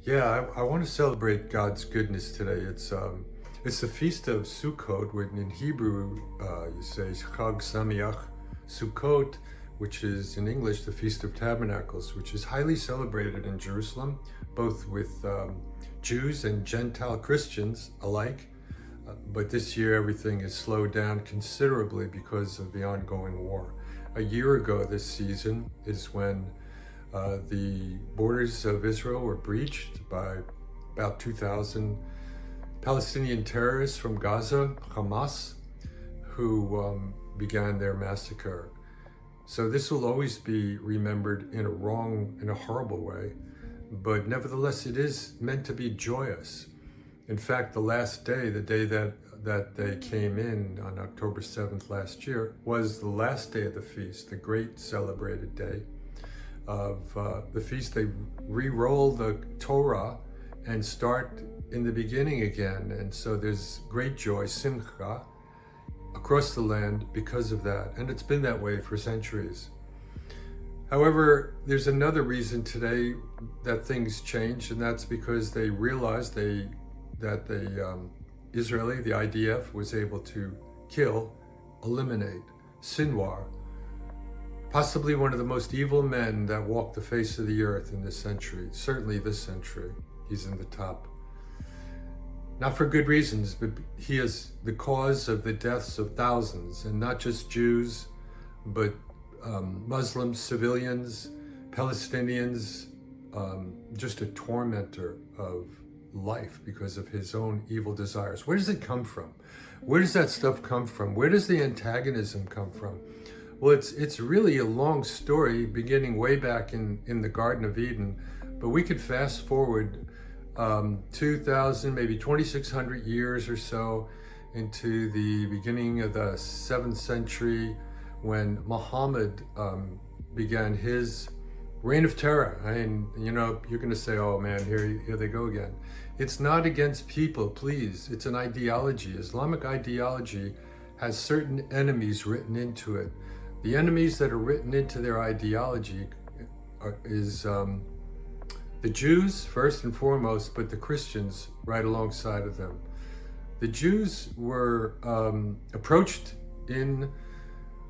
Yeah, I want to celebrate God's goodness today. It's the feast of Sukkot, when in Hebrew you say Chag Sameach Sukkot, which is in English the Feast of Tabernacles, which is highly celebrated in Jerusalem, both with Jews and Gentile Christians alike. But this year everything is slowed down considerably because of the ongoing war. A year ago this season is when the borders of Israel were breached by about 2,000 Palestinian terrorists from Gaza, Hamas, who began their massacre. So this will always be remembered in a horrible way, but nevertheless it is meant to be joyous. In fact, the last day, the day that they came in on October 7th last year, was the last day of the feast, the great celebrated day of the feast. They re-roll the Torah and start in the beginning again. And so there's great joy, simcha, across the land because of that. And it's been that way for centuries. However, there's another reason today that things changed, and that's because they realized that the Israeli, the IDF, was able to eliminate Sinwar, possibly one of the most evil men that walked the face of the earth in this century, certainly this century. He's in the top. Not for good reasons, but he is the cause of the deaths of thousands, and not just Jews, but Muslims, civilians, Palestinians, just a tormentor of life because of his own evil desires. Where does it come from? Where does that stuff come from? Where does the antagonism come from? Well, it's really a long story beginning way back in the Garden of Eden, but we could fast forward 2,000, maybe 2,600 years or so into the beginning of the 7th century when Muhammad began his reign of terror. And you're going to say, oh man, here they go again. It's not against people, please. It's an ideology. Islamic ideology has certain enemies written into it. The enemies that are written into their ideology is the Jews first and foremost, but the Christians right alongside of them. The Jews were approached in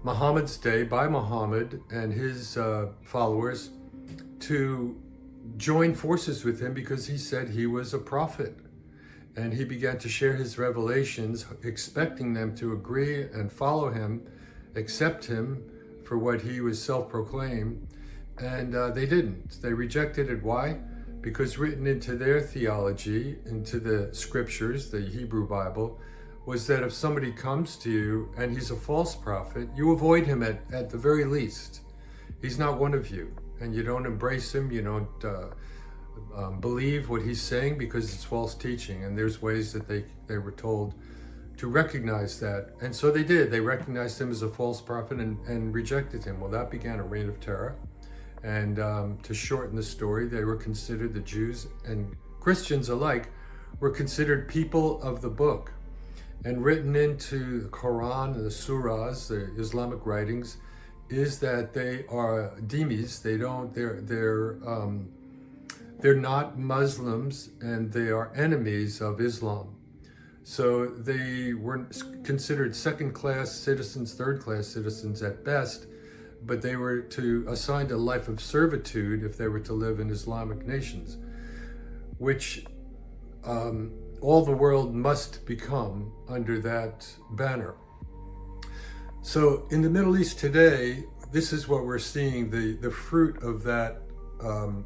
Muhammad's day by Muhammad and his followers to join forces with him because he said he was a prophet. And he began to share his revelations, expecting them to agree and follow him, accept him for what he was self-proclaimed. And they didn't. They rejected it. Why? Because written into their theology, into the scriptures, the Hebrew Bible, was that if somebody comes to you and he's a false prophet, you avoid him at the very least. He's not one of you. And you don't embrace him, you don't believe what he's saying because it's false teaching. And there's ways that they were told to recognize that. And so they did. They recognized him as a false prophet and rejected him. Well, that began a reign of terror. And to shorten the story, they were considered, the Jews and Christians alike, were considered people of the book. And written into the Quran and the surahs, the Islamic writings, is that they are dhimmis. They're not Muslims, and they are enemies of Islam. So they were considered second-class citizens, third-class citizens at best, but they were assigned a life of servitude if they were to live in Islamic nations, which all the world must become under that banner. So in the Middle East today, this is what we're seeing, the fruit of that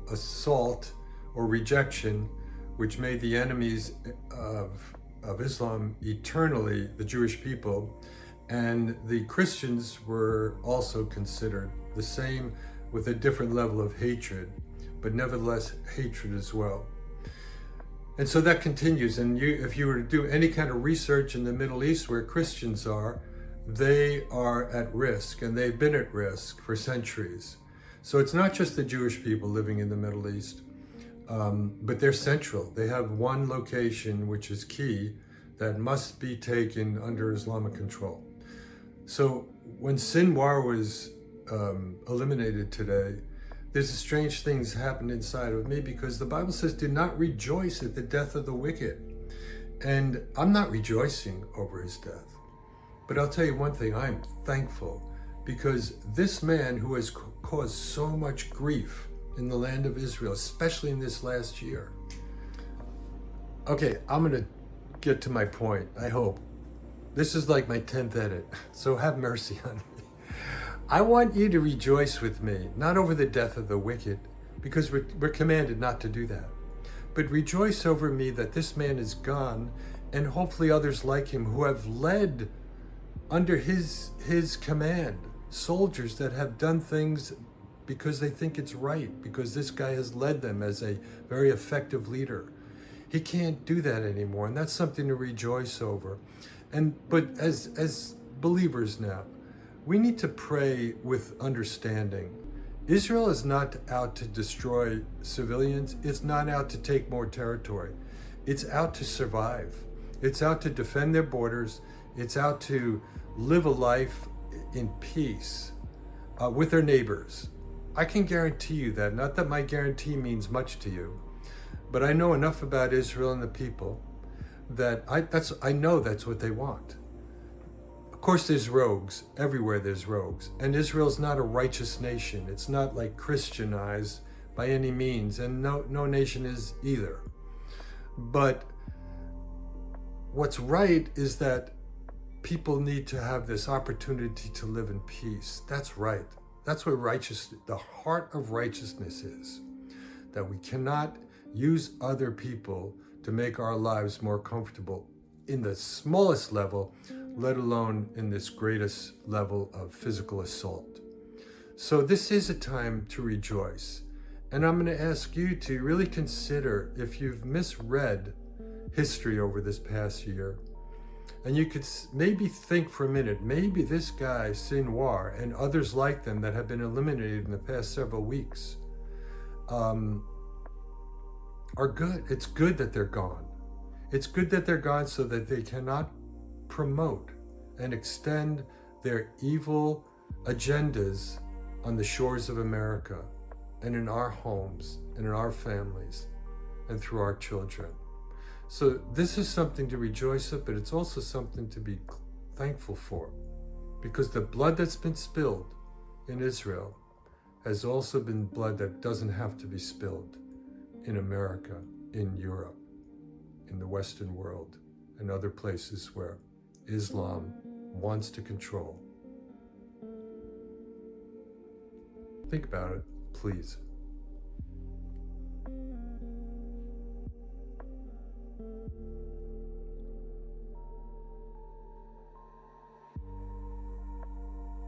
assault or rejection, which made the enemies of Islam eternally the Jewish people. And the Christians were also considered the same, with a different level of hatred, but nevertheless hatred as well. And so that continues. And if you were to do any kind of research in the Middle East where Christians are, they are at risk, and they've been at risk for centuries. So it's not just the Jewish people living in the Middle East, but they're central. They have one location which is key that must be taken under Islamic control. So when Sinwar was eliminated today, there's strange things happen inside of me, because the Bible says, do not rejoice at the death of the wicked. And I'm not rejoicing over his death. But I'll tell you one thing, I'm thankful, because this man who has caused so much grief in the land of Israel, especially in this last year. Okay, I'm going to get to my point, I hope. This is like my 10th edit, so have mercy on me. I want you to rejoice with me, not over the death of the wicked, because we're commanded not to do that, but rejoice over me that this man is gone, and hopefully others like him who have led under his command soldiers that have done things because they think it's right, because this guy has led them as a very effective leader. He can't do that anymore, and that's something to rejoice over. But as believers now, we need to pray with understanding. Israel is not out to destroy civilians. It's not out to take more territory. It's out to survive. It's out to defend their borders. It's out to live a life in peace with their neighbors. I can guarantee you that. Not that my guarantee means much to you, but I know enough about Israel and the people that I know that's what they want. Of course, there's rogues. Everywhere there's rogues. And Israel's not a righteous nation. It's not like Christianized by any means, and no nation is either. But what's right is that people need to have this opportunity to live in peace. That's right. That's what the heart of righteousness is. That we cannot use other people to make our lives more comfortable in the smallest level, let alone in this greatest level of physical assault. So this is a time to rejoice. And I'm going to ask you to really consider if you've misread history over this past year. And you could maybe think for a minute, maybe this guy, Sinwar, and others like them that have been eliminated in the past several weeks, are good. It's good that they're gone. It's good that they're gone so that they cannot promote and extend their evil agendas on the shores of America and in our homes and in our families and through our children. So this is something to rejoice at, but it's also something to be thankful for, because the blood that's been spilled in Israel has also been blood that doesn't have to be spilled in America, in Europe, in the Western world, and other places where Islam wants to control. Think about it, please.